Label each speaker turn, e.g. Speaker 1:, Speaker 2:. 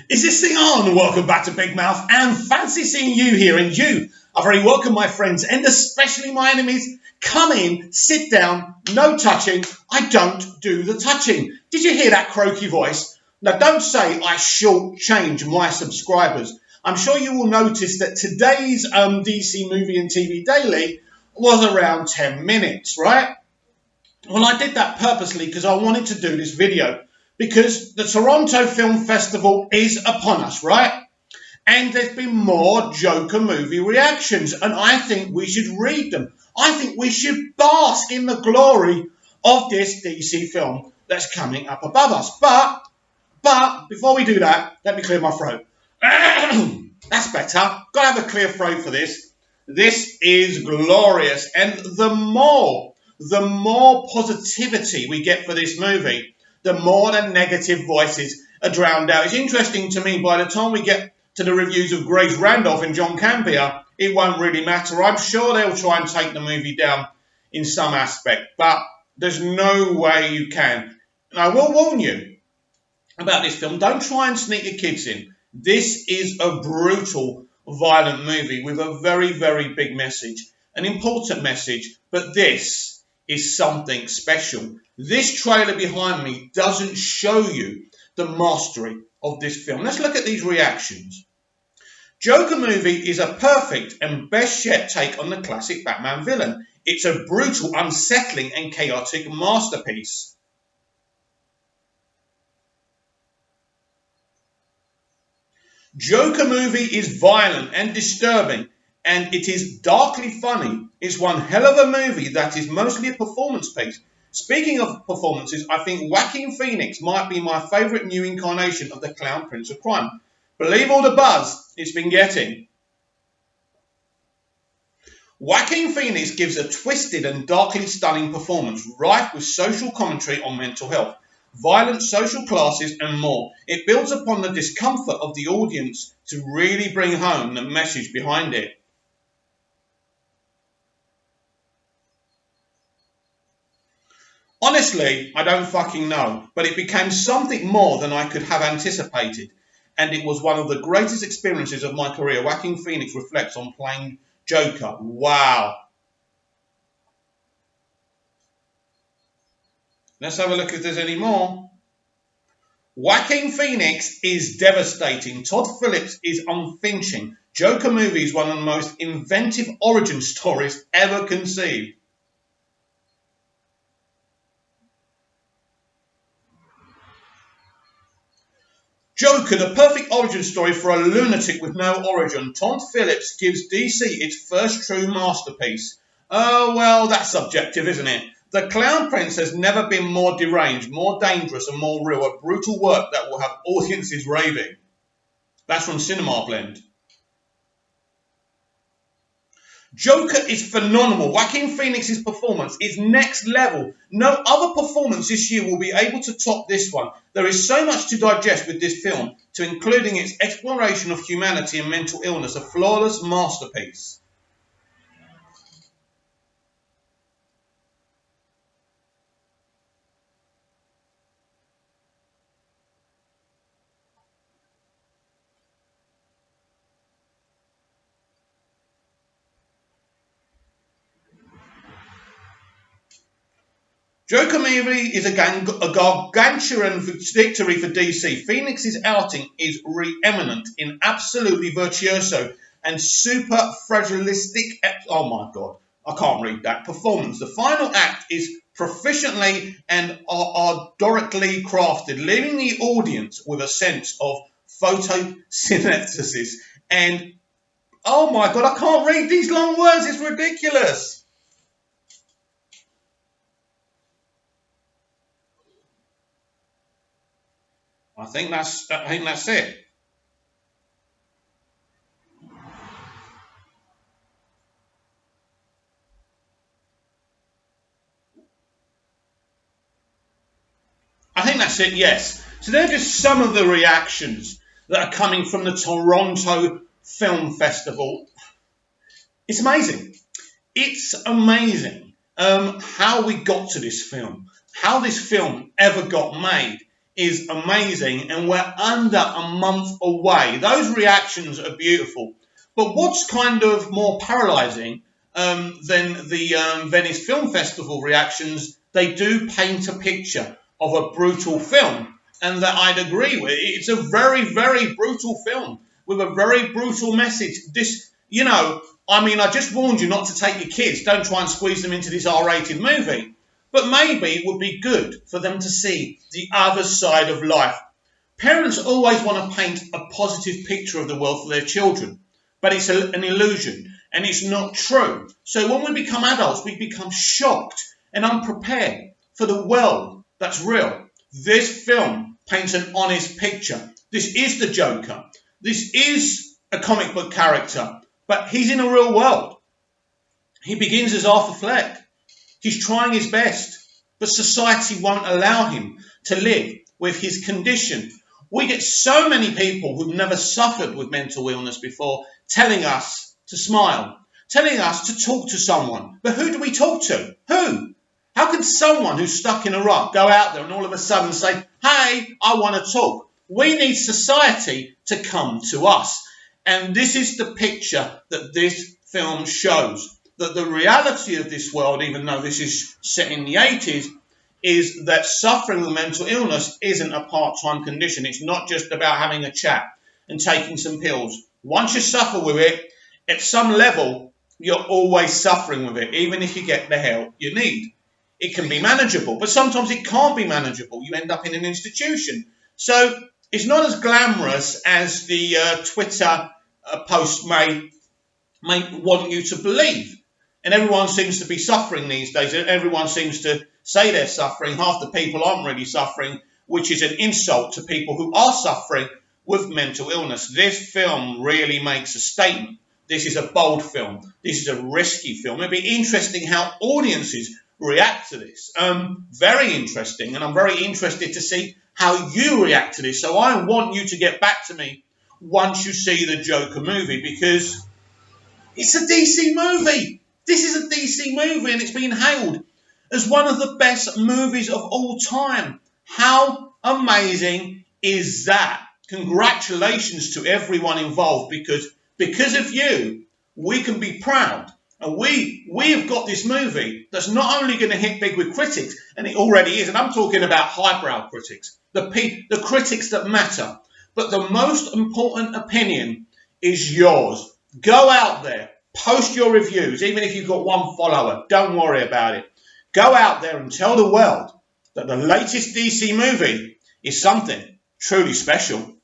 Speaker 1: Is this thing on? Welcome back to Big Mouth, and fancy seeing you here, and you are very welcome, my friends, and especially my enemies. Come in, sit down, no touching. I don't do the touching. Did you hear that croaky voice? Now, don't say I shortchange my subscribers. I'm sure you will notice that today's DC Movie and TV Daily was around 10 minutes, right? Well, I did that purposely because I wanted to do this video because the Toronto Film Festival is upon us, right? And there's been more Joker movie reactions, and I think we should read them. I think we should bask in the glory of this DC film that's coming up above us. But before we do that, let me clear my throat. That's better. Got to have a clear throat for this. This is glorious, and the more positivity we get for this movie, the more the negative voices are drowned out. It's interesting to me, by the time we get to the reviews of Grace Randolph and John Campea, it won't really matter. I'm sure they'll try and take the movie down in some aspect, but there's no way you can. And I will warn you about this film. Don't try and sneak your kids in. This is a brutal, violent movie with a very, very big message, an important message, but this is something special. This trailer behind me doesn't show you the mastery of this film. Let's look at these reactions. Joker movie is a perfect and best yet take on the classic Batman villain. It's a brutal, unsettling and chaotic masterpiece. Joker movie is violent and disturbing, and it is darkly funny. It's one hell of a movie that is mostly a performance piece. Speaking of performances, I think Joaquin Phoenix might be my favourite new incarnation of the Clown Prince of Crime. Believe all the buzz it's been getting. Joaquin Phoenix gives a twisted and darkly stunning performance, rife with social commentary on mental health, violent social classes and more. It builds upon the discomfort of the audience to really bring home the message behind it. Honestly, I don't fucking know, but it became something more than I could have anticipated, and it was one of the greatest experiences of my career. Joaquin Phoenix reflects on playing Joker. Wow. Let's have a look if there's any more. Joaquin Phoenix is devastating. Todd Phillips is unflinching. Joker movie is one of the most inventive origin stories ever conceived. Joker, the perfect origin story for a lunatic with no origin. Todd Phillips gives DC its first true masterpiece. Oh, well, that's subjective, isn't it? The Clown Prince has never been more deranged, more dangerous and more real. A brutal work that will have audiences raving. That's from Cinema Blend. Joker is phenomenal. Joaquin Phoenix's performance is next level. No other performance this year will be able to top this one. There is so much to digest with this film, to including its exploration of humanity and mental illness, a flawless masterpiece. Joker movie is a gargantuan victory for DC. Phoenix's outing is re-eminent in absolutely virtuoso and super fragilistic, oh my god, I can't read that, performance. The final act is proficiently and ardorically crafted, leaving the audience with a sense of photosynthesis and, oh my god, I can't read these long words, it's ridiculous. I think that's it. I think that's it, yes. So they're just some of the reactions that are coming from the Toronto Film Festival. It's amazing. It's amazing how we got to this film, how this film ever got made. is amazing, and we're under a month away. Those reactions are beautiful. But what's kind of more paralysing than the Venice Film Festival reactions, they do paint a picture of a brutal film, and that I'd agree with. It's a very, very brutal film with a very brutal message. I just warned you not to take your kids. Don't try and squeeze them into this R-rated movie. But maybe it would be good for them to see the other side of life. Parents always want to paint a positive picture of the world for their children, but it's an illusion, and it's not true. So when we become adults, we become shocked and unprepared for the world that's real. This film paints an honest picture. This is the Joker. This is a comic book character, but he's in a real world. He begins as Arthur Fleck. He's trying his best, but society won't allow him to live with his condition. We get so many people who've never suffered with mental illness before telling us to smile, telling us to talk to someone. But who do we talk to? Who? How can someone who's stuck in a rut go out there and all of a sudden say, hey, I want to talk? We need society to come to us. And this is the picture that this film shows. That the reality of this world, even though this is set in the 80s, is that suffering with mental illness isn't a part-time condition. It's not just about having a chat and taking some pills. Once you suffer with it, at some level, you're always suffering with it, even if you get the help you need. It can be manageable, but sometimes it can't be manageable. You end up in an institution. So it's not as glamorous as the Twitter post may want you to believe. And everyone seems to be suffering these days. Everyone seems to say they're suffering. Half the people aren't really suffering, which is an insult to people who are suffering with mental illness. This film really makes a statement. This is a bold film. This is a risky film. It'd be interesting how audiences react to this. Very interesting. And I'm very interested to see how you react to this. So I want you to get back to me once you see the Joker movie, because it's a DC movie. This is a DC movie, and it's been hailed as one of the best movies of all time. How amazing is that? Congratulations to everyone involved, because of you, we can be proud. And we have got this movie that's not only going to hit big with critics, and it already is, and I'm talking about highbrow critics, the critics that matter. But the most important opinion is yours. Go out there. Post your reviews, even if you've got one follower. Don't worry about it. Go out there and tell the world that the latest DC movie is something truly special.